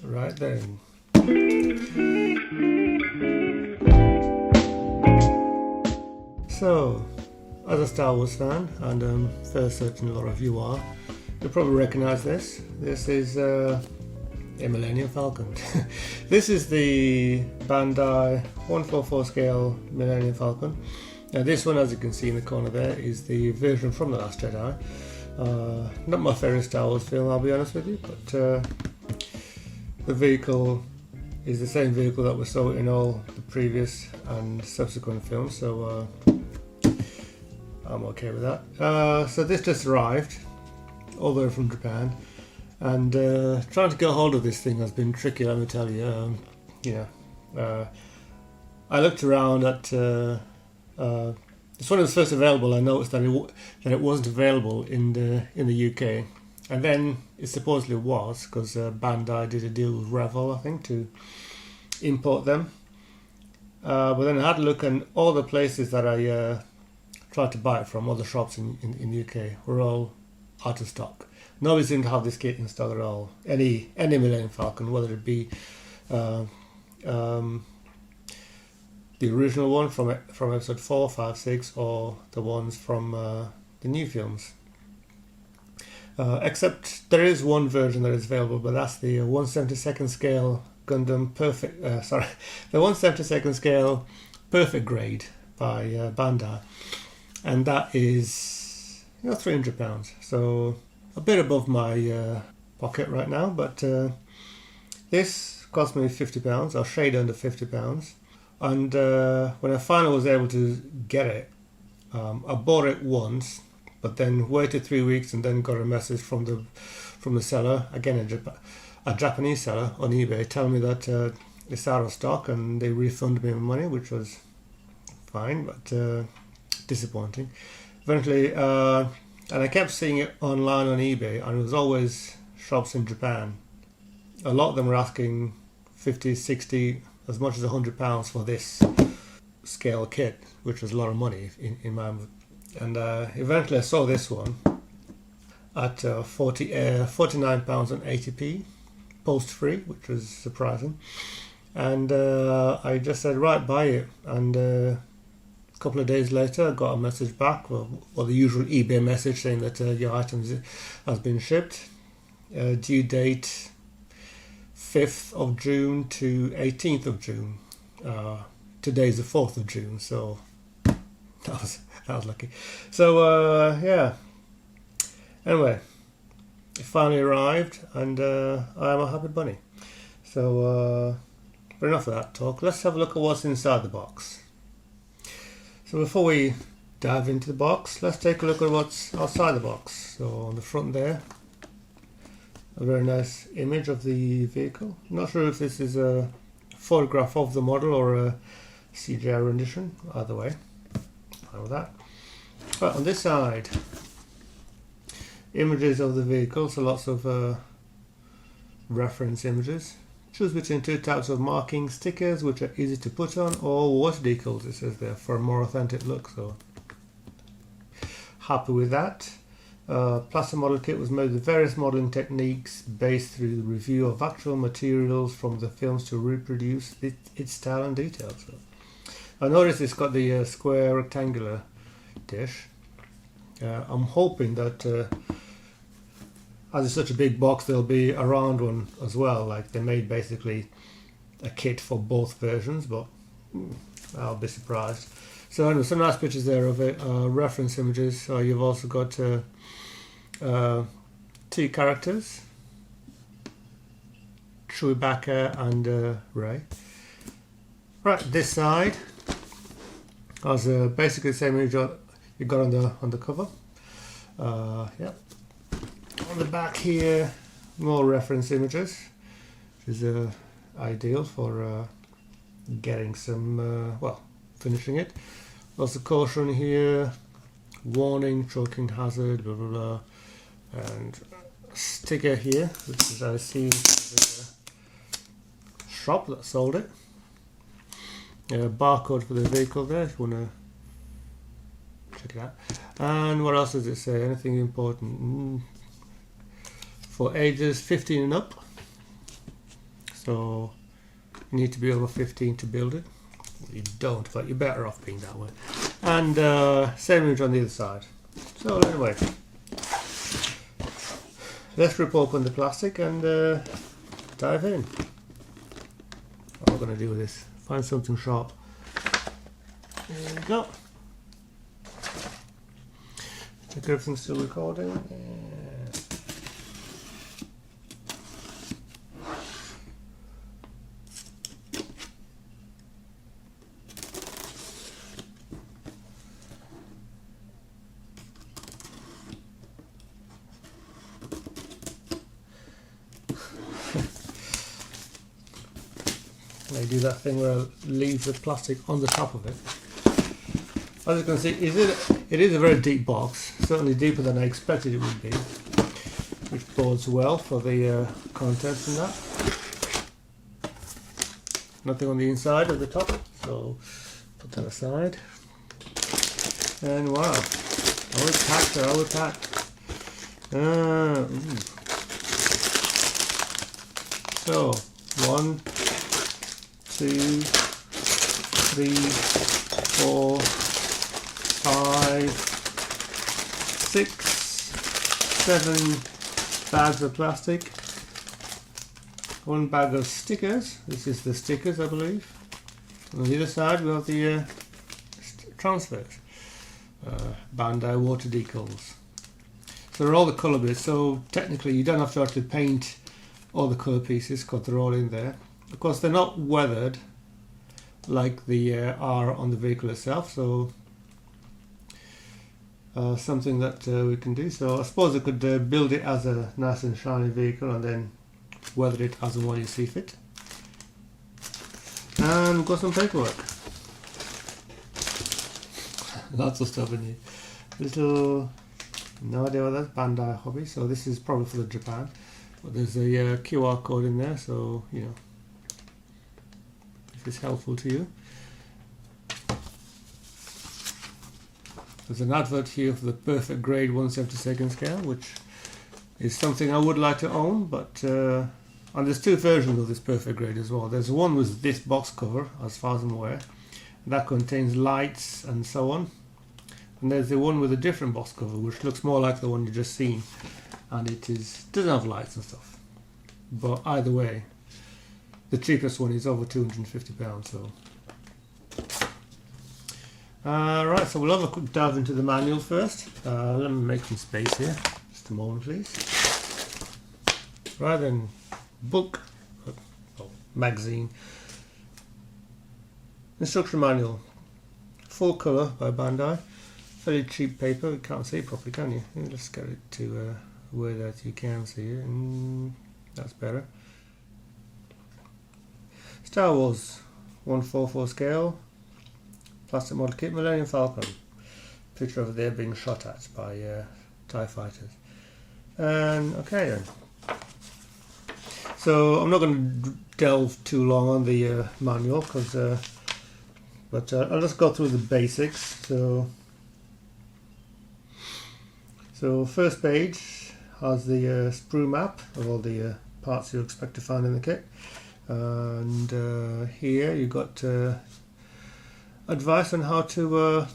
Right then. So, as a Star Wars fan, and I'm fairly certain a lot of you are, you'll probably recognise this. This is a Millennium Falcon. This is the Bandai 1/4/4 scale Millennium Falcon. Now this one, as you can see in the corner there, is the version from The Last Jedi. Not my favourite Star Wars film, I'll be honest with you, but the vehicle is the same vehicle that we saw in all the previous and subsequent films, so I'm okay with that. So this just arrived all the way from Japan, and trying to get hold of this thing has been tricky, let me tell you. I looked around at it's when it was first available. I noticed that it wasn't available in the UK, and then it supposedly was, because Bandai did a deal with Revel, I think, to import them. But then I had a look, and all the places that I tried to buy it from, all the shops in the UK, were all out of stock. Nobody seemed to have this kit in stock at all. Any Millennium Falcon, whether it be the original one from episode 4, 5, 6, or the ones from the new films. Except there is one version that is available, but that's the 1/72nd scale Gundam Perfect. The 1/72nd scale Perfect Grade by Bandai, and that is £300. So a bit above my pocket right now, but this cost me £50, or shade under £50. And when I finally was able to get it, I bought it once, but then waited 3 weeks and then got a message from the seller, again a Japanese seller on eBay, telling me that it's out of stock, and they refunded me my money, which was fine, but disappointing. Eventually, and I kept seeing it online on eBay, and it was always shops in Japan. A lot of them were asking 50, 60, as much as £100 for this scale kit, which was a lot of money in my. And eventually I saw this one at £49.80, post free, which was surprising. And I just said, right, buy it. And a couple of days later I got a message back, or the usual eBay message, saying that your item has been shipped. Due date 5th of June to 18th of June. Today's the 4th of June, so that was lucky. So yeah. Anyway, it finally arrived, and I am a happy bunny. So but enough of that talk. Let's have a look at what's inside the box. So before we dive into the box, let's take a look at what's outside the box. So on the front there, a very nice image of the vehicle. Not sure if this is a photograph of the model or a CGI rendition. Either way, fine with that. But on this side, images of the vehicle, so lots of reference images. Choose between two types of marking stickers, which are easy to put on, or water decals, it says there, for a more authentic look. So happy with that. Plaster model kit was made with various modelling techniques based through the review of actual materials from the films to reproduce its style and detail. So I noticed it's got the square rectangular dish. I'm hoping that as it's such a big box, there'll be a round one as well. Like they made basically a kit for both versions, but I'll be surprised. So anyway, some nice pictures there of it, reference images. You've also got two characters, Chewbacca and Rey. Right, this side has basically the same image you got on the cover. Yeah. On the back here, more reference images, which is ideal for getting some, finishing it. Also caution here, warning, choking hazard, blah blah blah, and sticker here, which is I see the shop that sold it. Barcode for the vehicle there if you want to check it out. And what else does it say? Anything important? For ages 15 and up. so you need to be over 15 to build it. You don't, but you're better off being that way. And same image on the other side. So anyway, let's rip open the plastic and dive in. What am I going to do with this? Find something sharp. There we go. Check everything's still recording. I do that thing where I leave the plastic on the top of it. As you can see, it is a very deep box, certainly deeper than I expected it would be, which bodes well for the contents and that. Nothing on the inside or the top, so put that aside. And wow, how it's packed, how it's packed. So, 1, 2, 3, 4, 5, 6, 7 bags of plastic, 1 bag of stickers. This is the stickers, I believe. On the other side we have the transfers, Bandai water decals. So they're all the colour bits, so technically you don't have to actually paint all the colour pieces because they're all in there. Of course, they're not weathered like the are on the vehicle itself, so something that we can do. So I suppose I could build it as a nice and shiny vehicle and then weather it as and when you see fit. And got some paperwork. Lots of stuff in here. Little, no idea what that's, Bandai hobby. So this is probably for the Japan. But there's a QR code in there, so you know, if it's helpful to you. There's an advert here for the perfect grade 1/72 scale, which is something I would like to own, but and there's 2 versions of this perfect grade as well. There's one with this box cover, as far as I'm aware, that contains lights and so on, and there's the one with a different box cover, which looks more like the one you just seen, and it doesn't have lights and stuff. But either way, the cheapest one is over £250, so. Right, so we'll have a quick dive into the manual first. Let me make some space here. Just a moment, please. Right then, book, magazine, instruction manual, full colour by Bandai, fairly cheap paper. You can't see it properly, can you? Let's get it to where that you can see it, and that's better. Star Wars 1/4/4 scale, plastic model kit, Millennium Falcon. Picture over there being shot at by TIE fighters. And okay then. So I'm not going to delve too long on the manual, but I'll just go through the basics. So first page has the sprue map of all the parts you expect to find in the kit, and here you've got advice on how to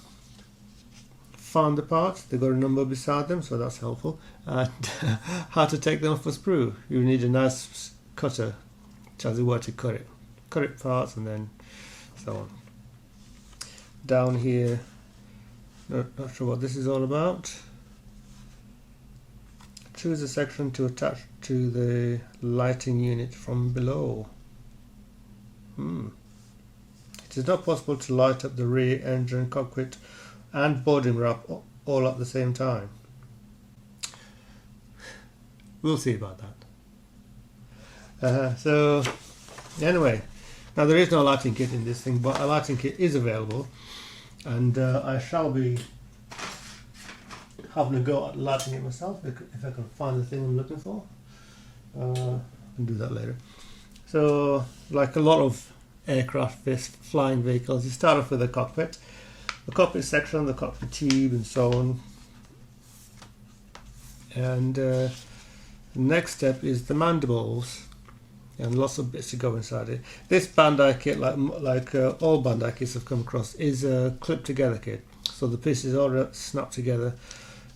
find the parts. They've got a number beside them, so that's helpful, and how to take them off a sprue. You need a nice cutter, as it were, to cut it parts, and then so on. Down here, not sure what this is all about. Choose a section to attach to the lighting unit from below. It is not possible to light up the rear engine, cockpit and boarding wrap all at the same time. We'll see about that. So anyway, now there is no lighting kit in this thing, but a lighting kit is available, and I shall be having a go at lighting it myself if I can find the thing I'm looking for. I can do that later. So, like a lot of aircraft, flying vehicles, you start off with the cockpit section, the cockpit tube, and so on. And the next step is the mandibles. and lots of bits to go inside it. This Bandai kit, like all Bandai kits I've come across, is a clip together kit. So the pieces are snapped together,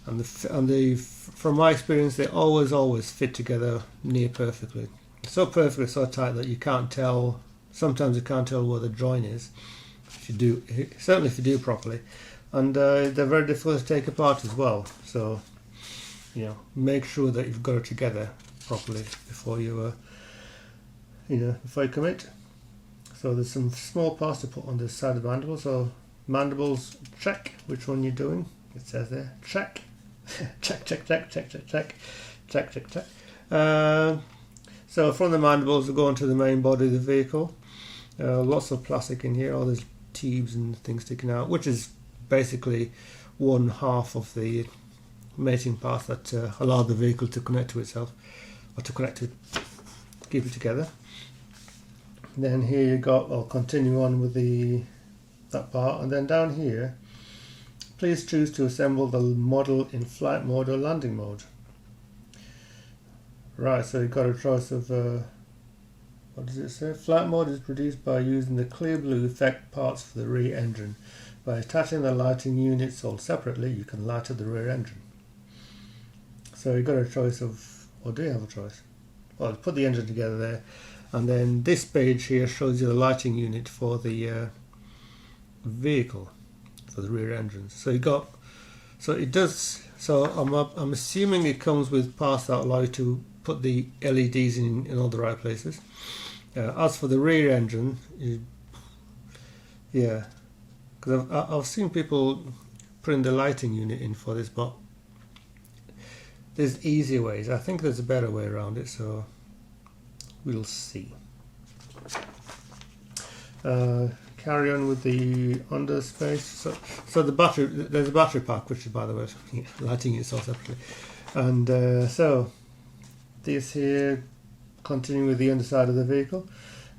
and from my experience, they always fit together near perfectly. So perfectly, so tight that you can't tell. Sometimes you can't tell where the join is. If you do, certainly if you do properly, and they're very difficult to take apart as well. So make sure that you've got it together properly before you before you commit. So there's some small parts to put on the side of the mandible. So mandibles, check which one you're doing. It says there, check. check. So from the mandibles, we go onto the main body of the vehicle. Lots of plastic in here, all these tubes and things sticking out, which is basically one half of the mating path that allow the vehicle to connect to itself, or to connect to it, keep it together. Then here you got, I'll continue on with that part, and then down here, please choose to assemble the model in flight mode or landing mode. Right, so you've got a choice of, what does it say? Flight mode is produced by using the clear blue effect parts for the rear engine. By attaching the lighting units all separately, you can light up the rear engine. So you've got a choice of, or do you have a choice? Well, put the engine together there, and then this page here shows you the lighting unit for the vehicle, for the rear engines. So you got, so it does. So I'm assuming it comes with parts that allow you to put the LEDs in all the right places. As for the rear engine, because I've seen people putting the lighting unit in for this, but there's easier ways. I think there's a better way around it, so we'll see. Carry on with the underspace. So the battery, there's a battery pack, which is, by the way, lighting it so separately. And so this here, continuing with the underside of the vehicle,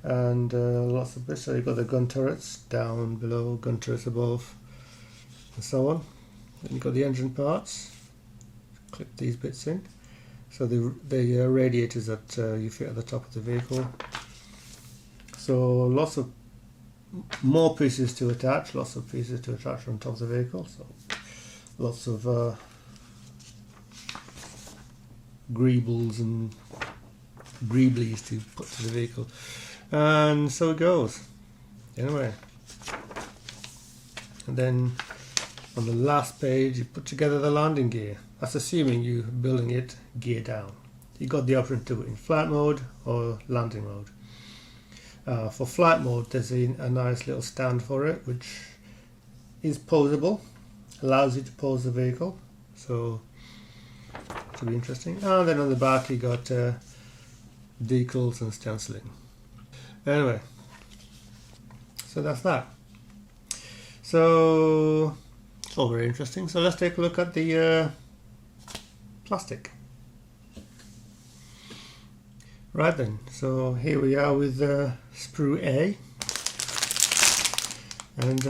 and lots of bits. So you've got the gun turrets down below, gun turrets above, and so on. Then you've got the engine parts. Clip these bits in. So the radiators that you fit at the top of the vehicle. So lots of more pieces to attach, lots of pieces to attach on top of the vehicle. So lots of greebles and greeblies to put to the vehicle. And so it goes. Anyway. And then on the last page, you put together the landing gear. That's assuming you're building it gear down. You got the option to do it in flight mode or landing mode. For flight mode, there's a nice little stand for it, which is poseable, allows you to pose the vehicle. So it'll be interesting. And then on the back, you got decals and stenciling. Anyway, so that's that. So it's all very interesting. So let's take a look at the plastic. Right then, so here we are with sprue A, and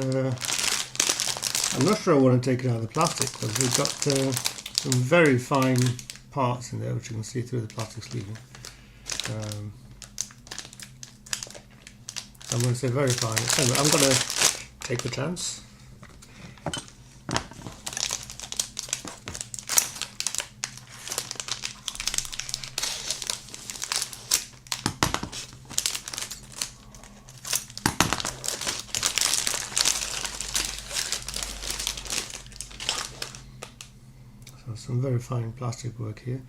I'm not sure I want to take it out of the plastic because we've got some very fine parts in there which you can see through the plastic sleeving. I'm going to say very fine. Anyway, I'm going to take the chance. So some very fine plastic work here.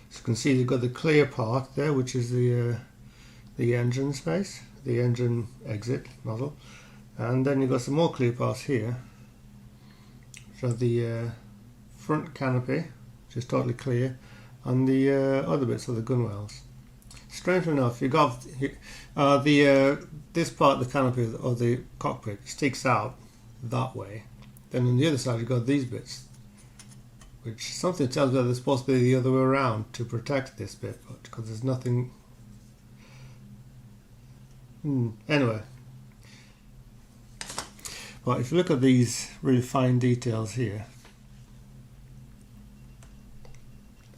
So you can see you've got the clear part there, which is the engine space, the engine exit nozzle, and then you've got some more clear parts here, which are the front canopy, which is totally clear, and the other bits are the gunwales. Strangely enough, you got this part of the canopy of the cockpit sticks out that way. Then on the other side, you've got these bits, which something tells me that they're supposed to be the other way around to protect this bit, but because there's nothing. Anyway, well, if you look at these really fine details here,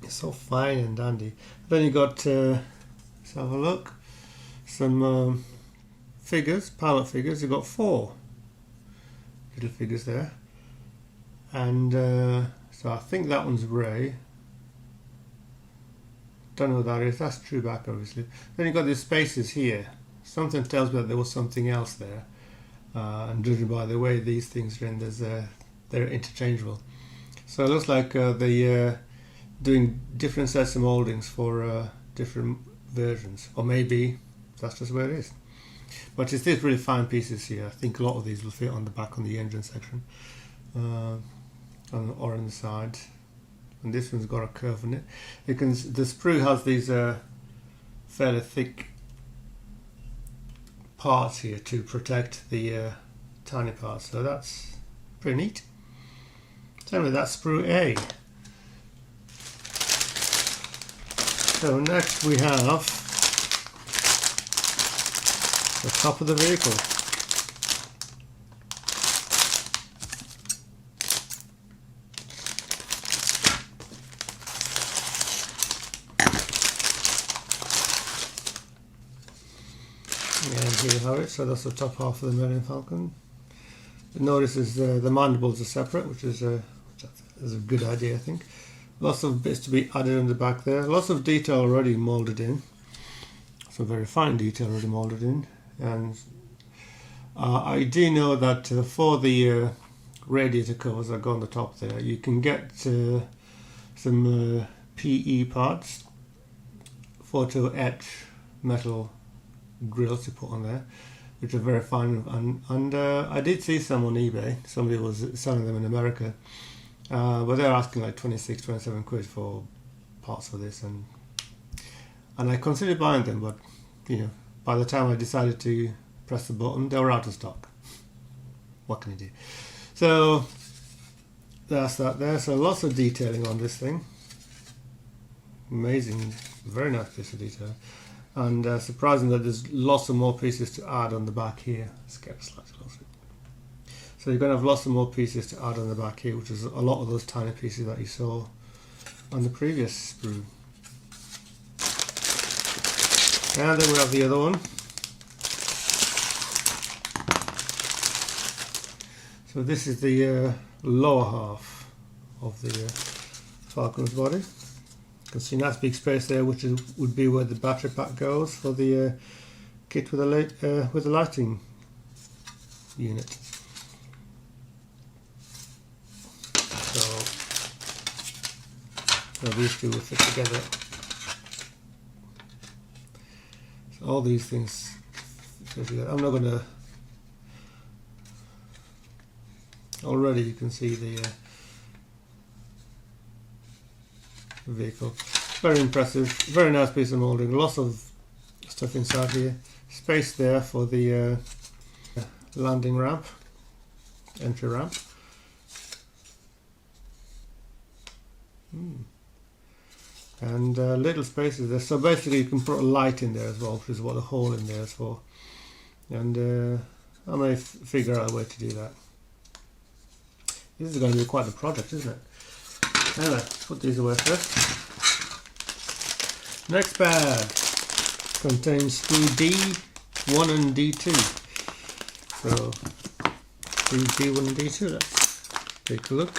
it's so fine and dandy. Then you got, let's have a look. some figures, pilot figures. You've got 4 little figures there, and so I think that one's Ray. Don't know what that is. That's Chewbacca, obviously. Then you've got these spaces here. Something tells me that there was something else there, and judging by the way these things are in, they're interchangeable. So it looks like they're doing different sets of mouldings for different versions, or maybe that's just where it is. But it's these really fine pieces here. I think a lot of these will fit on the back on the engine section, or on the side. And this one's got a curve in it. The sprue has these fairly thick parts here to protect the tiny parts, so that's pretty neat. So anyway, that's sprue A. So next we have the top of the vehicle. And here you have it. So that's the top half of the Millennium Falcon. Notice is the mandibles are separate, which is a good idea, I think. Lots of bits to be added in the back there. Lots of detail already moulded in. Some very fine detail already moulded in. And I do know that for the radiator covers that go on the top there, you can get some PE parts, photo etch metal grills to put on there, which are very fine. And I did see some on eBay. Somebody was selling them in America, but they're asking like 26, 27 quid for parts for this, and I considered buying them, but you know, by the time I decided to press the button, they were out of stock. What can you do? So that's that there. So lots of detailing on this thing. Amazing, very nice piece of detail. And surprising that there's lots of more pieces to add on the back here. Let's get slightly closer. So you're going to have lots of more pieces to add on the back here, which is a lot of those tiny pieces that you saw on the previous sprue. And then we have the other one. So this is the lower half of the Falcon's body. You can see a nice big space there, which would be where the battery pack goes for the kit with the lighting unit. So these two will fit together. So all these things fit together. I'm not going to. Already you can see the vehicle. Very impressive, very nice piece of moulding, lots of stuff inside here. Space there for the landing ramp, entry ramp. And little spaces there, so basically you can put a light in there as well, which is what the hole in there is for. And I may figure out a way to do that. This is going to be quite a project, isn't it? Anyway, let's put these away first. Next bag contains sprue D1 and D2. So, sprue D1 and D2, let's take a look.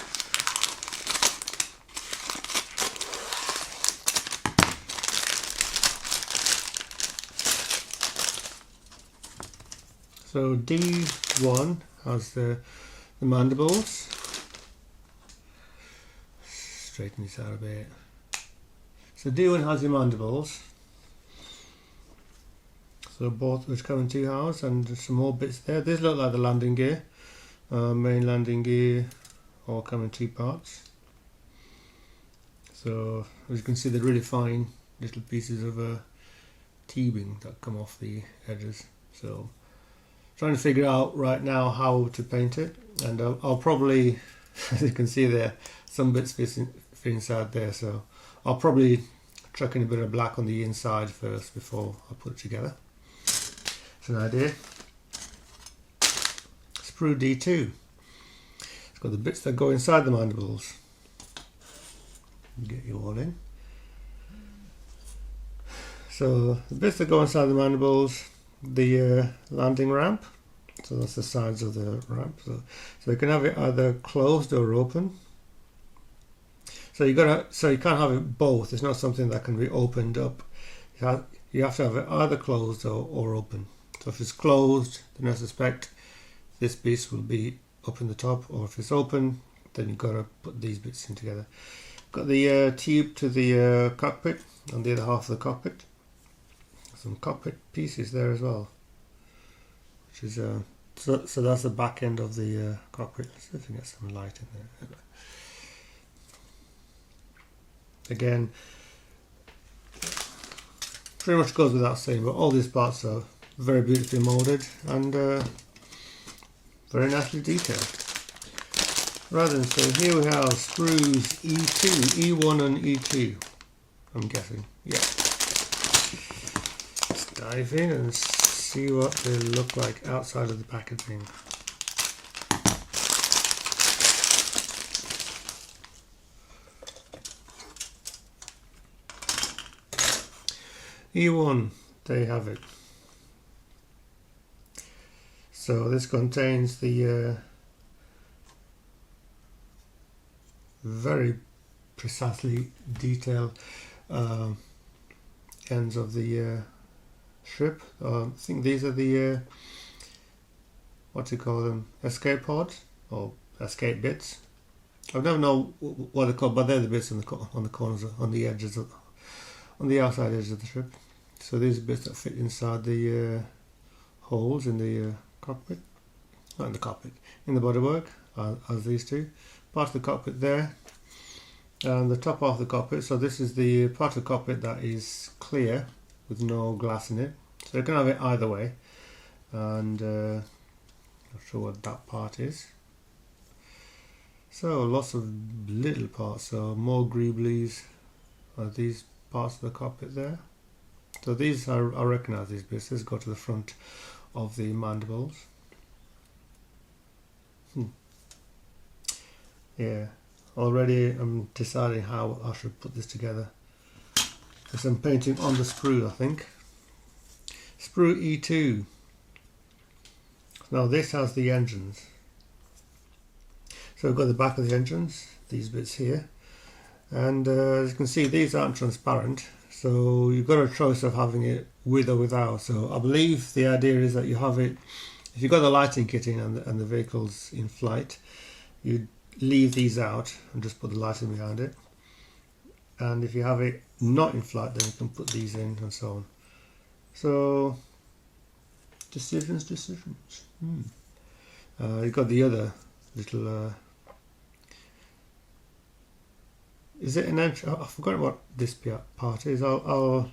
So D1 has the mandibles. Straighten this out a bit. So D1 has the mandibles. So both which come in 2 halves, and some more bits there. These look like the landing gear. Main landing gear all come in 2 parts. So as you can see, they're really fine little pieces of tubing that come off the edges. So trying to figure out right now how to paint it, and I'll probably, as you can see there, some bits fit inside there, so I'll probably chuck in a bit of black on the inside first before I put it together. It's an idea. Sprue D2. It's got the bits that go inside the mandibles. Get you all in. So the bits that go inside the mandibles, the landing ramp, so that's the sides of the ramp. So you can have it either closed or open. So you can't have it both. It's not something that can be opened up. You have to have it either closed or open. So if it's closed, then I suspect this piece will be up in the top, or if it's open, then you've got to put these bits in together. Got the tube to the cockpit on the other half of the cockpit. Some cockpit pieces there as well, which is so that's the back end of the cockpit. Let's see if we can get some light in there. Again, pretty much goes without saying, but all these parts are very beautifully molded and very nicely detailed. Right then, so here we have sprues E2, E1 and E2, I'm guessing. Yeah. Let's dive in and see what they look like outside of the packaging. E1, there you have it. So this contains the very precisely detailed ends of the ship. I think these are the what do you call them? Escape pods or escape bits. I don't know what they're called, but they're the bits on the corners, on the edges, on the outside edge of the ship. So these are bits that fit inside the holes in the cockpit, not in the cockpit, in the bodywork, as these two. Part of the cockpit there, and the top half of the cockpit. So this is the part of the cockpit that is clear with no glass in it. So you can have it either way, and not sure what that part is. So lots of little parts. So more greeblies are these parts of the cockpit there. So these I recognise these bits. These go to the front of the mandibles. Yeah, already I'm deciding how I should put this together. There's some painting on the sprue, I think. Sprue E2. Now this has the engines. So we've got the back of the engines, these bits here. And as you can see, these aren't transparent. So you've got a choice of having it with or without. So I believe the idea is that you have it, if you've got the lighting kit in and the vehicle's in flight, you leave these out and just put the lighting behind it. And if you have it not in flight, then you can put these in and so on. So decisions. You've got the other little is it an entry? I've forgotten what this part is. I'll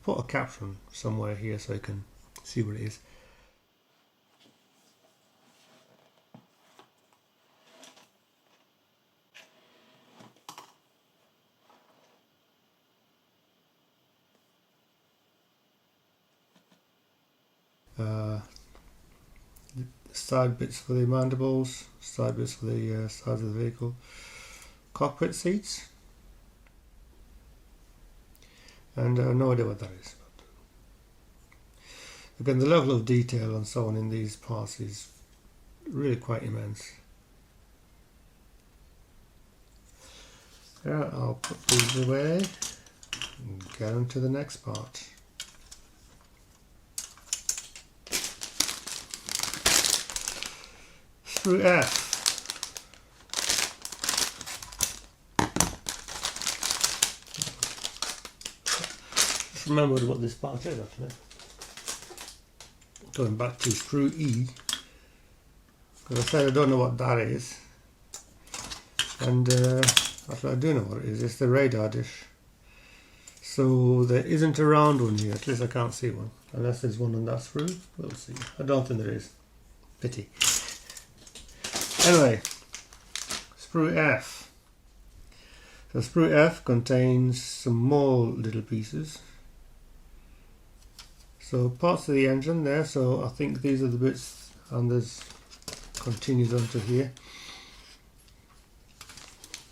put a caption somewhere here so you can see what it is. Side bits for the mandibles, side bits for the sides of the vehicle, cockpit seats, and no idea what that is. Again, the level of detail and so on in these parts is really quite immense. Yeah, I'll put these away and get on to the next part. Sprue F. Just remembered what this part is actually. Going back to sprue E, because I said I don't know what that is, and actually I do know what it is. It's the radar dish. So there isn't a round one here, at least I can't see one, unless there's one on that sprue. We'll see. I don't think there is. Pity. Anyway, sprue F. So sprue F contains some more little pieces. So parts of the engine there, so I think these are the bits, and there's continues onto here.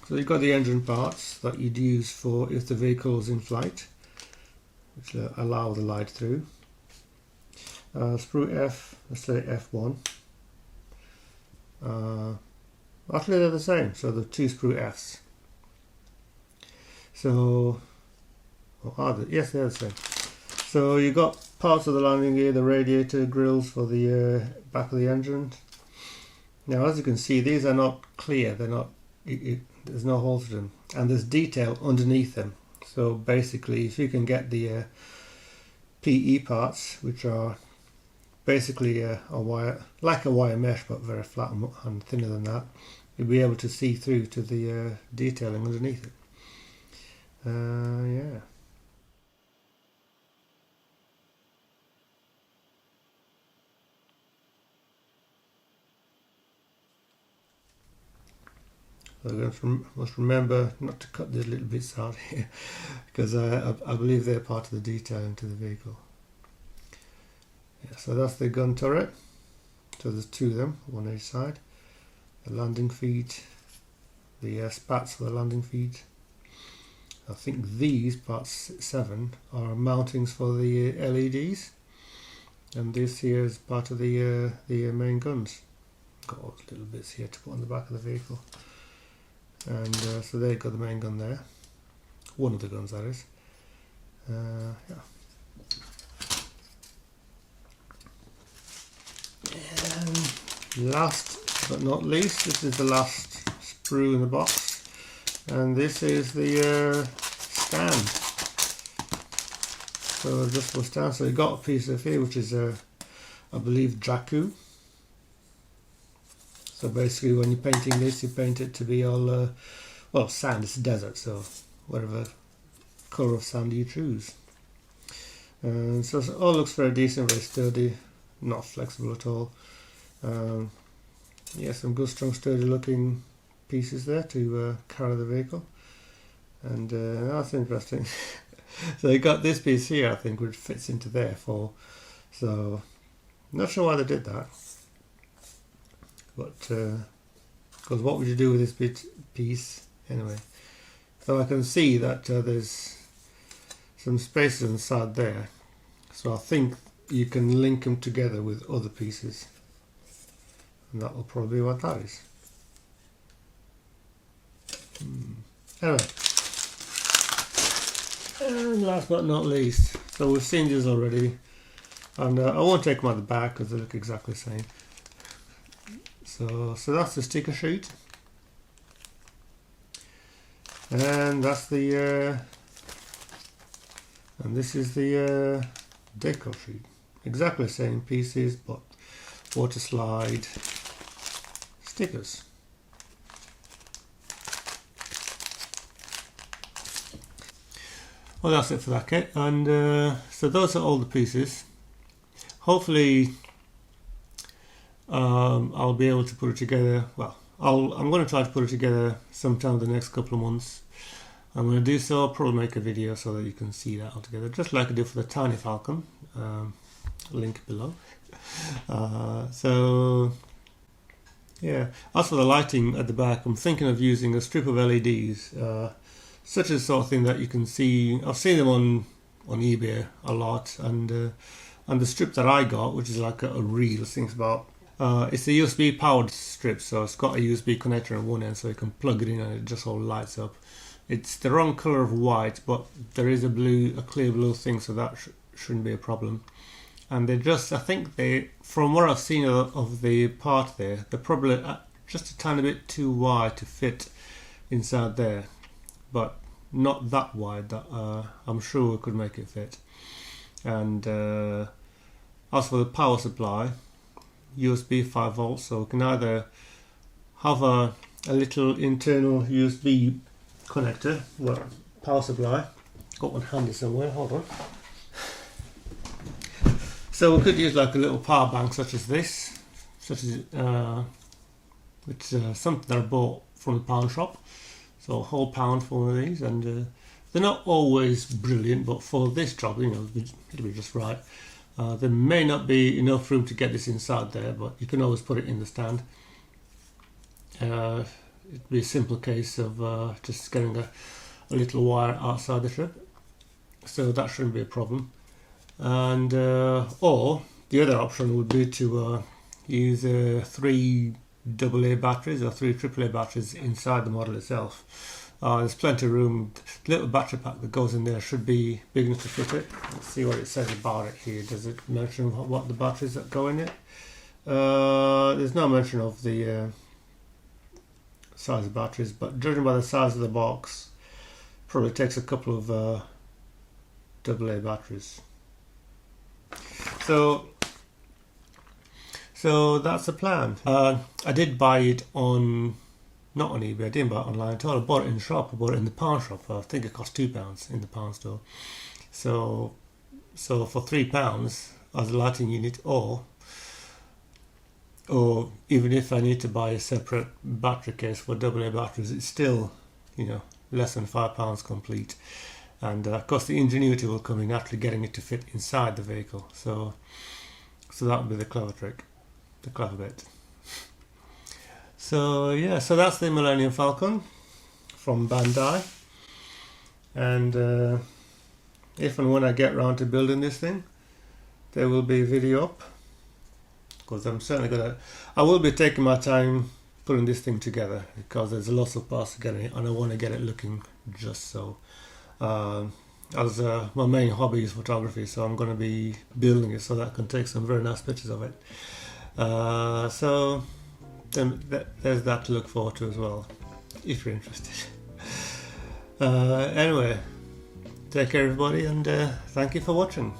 So you've got the engine parts that you'd use for if the vehicle's in flight, which allow the light through. Sprue F, let's say F1. Actually they're the same, so the two sprue Fs. So, yes, they're the same. So you got parts of the landing gear, the radiator grills for the back of the engine. Now, as you can see, these are not clear. They're not. There's no holes in them, and there's detail underneath them. So basically, if you can get the PE parts, which are basically a wire, like a wire mesh, but very flat and thinner than that, you'll be able to see through to the detailing underneath it. Yeah. So must remember not to cut these little bits out here, because I believe they're part of the detailing to the vehicle. Yeah, so that's the gun turret. So there's two of them, one each side. The landing feet, the spats for the landing feet. I think these parts 7 are mountings for the LEDs, and this here is part of the main guns. Got all the little bits here to put on the back of the vehicle. And so there you got the main gun there. One of the guns, that is. Yeah. And last but not least, this is the last sprue in the box. And this is the stand. So adjustable stand. So you got a piece of here, which is I believe Jakku. So basically, when you're painting this, you paint it to be all, well, sand, it's a desert, so whatever colour of sand you choose. And so it all looks very decent, very sturdy, not flexible at all. Yeah, some good, strong, sturdy looking pieces there to carry the vehicle. And that's interesting. So you got this piece here, I think, which fits into there for, so not sure why they did that. But because what would you do with this piece anyway? So I can see that there's some spaces inside there, so I think you can link them together with other pieces, and that will probably be what that is. Anyway, and last but not least, so we've seen these already, and I won't take them out the back because they look exactly the same. So that's the sticker sheet, and that's the and this is the decal sheet. Exactly the same pieces, but water slide stickers. Well, that's it for that kit, and so those are all the pieces. Hopefully I'll be able to put it together. Well, I'm going to try to put it together sometime in the next couple of months. I'm going to do so. I'll probably make a video so that you can see that all together, just like I did for the tiny Falcon. Link below. So yeah, as for the lighting at the back, I'm thinking of using a strip of LEDs, such as the sort of thing that you can see. I've seen them on eBay a lot, and the strip that I got, which is like a reel, things about. It's a USB powered strip, so it's got a USB connector on one end, so you can plug it in and it just all lights up. It's the wrong color of white, but there is a clear blue thing, so that shouldn't be a problem. And they just, I think from what I've seen of the part there, they're probably just a tiny bit too wide to fit inside there, but not that wide that I'm sure we could make it fit. And as for the power supply, USB 5 volts, so we can either have a little internal USB connector, well, power supply, got one handy somewhere, hold on. So we could use like a little power bank such as this, which is something that I bought from the pound shop, so a whole pound for one of these, and they're not always brilliant, but for this job, you know, it'll be just right. There may not be enough room to get this inside there, but you can always put it in the stand. It'd be a simple case of just getting a little wire outside the strip. so that shouldn't be a problem. And or the other option would be to use 3 AA batteries or 3 AAA batteries inside the model itself. There's plenty of room. The little battery pack that goes in there should be big enough to fit it. Let's see what it says about it here. Does it mention what the batteries that go in it? There's no mention of the size of batteries, but judging by the size of the box, probably takes a couple of AA batteries. So that's the plan. I did buy it not on eBay, I didn't buy it online at all. I bought it in the shop, I bought it in the pound shop. I think it cost £2 in the pound store. So for £3 as a lighting unit, or even if I need to buy a separate battery case for AA batteries, it's still, less than £5 complete. And of course the ingenuity will come in actually getting it to fit inside the vehicle. So that would be the clever trick, the clever bit. So yeah, so that's the Millennium Falcon from Bandai. And if and when I get around to building this thing, there will be a video up. Because I'm certainly I will be taking my time putting this thing together, because there's lots of parts to get it, and I want to get it looking just so. As my main hobby is photography, so I'm going to be building it so that I can take some very nice pictures of it. So then there's that to look forward to as well, if you're interested. Anyway, take care everybody, and thank you for watching.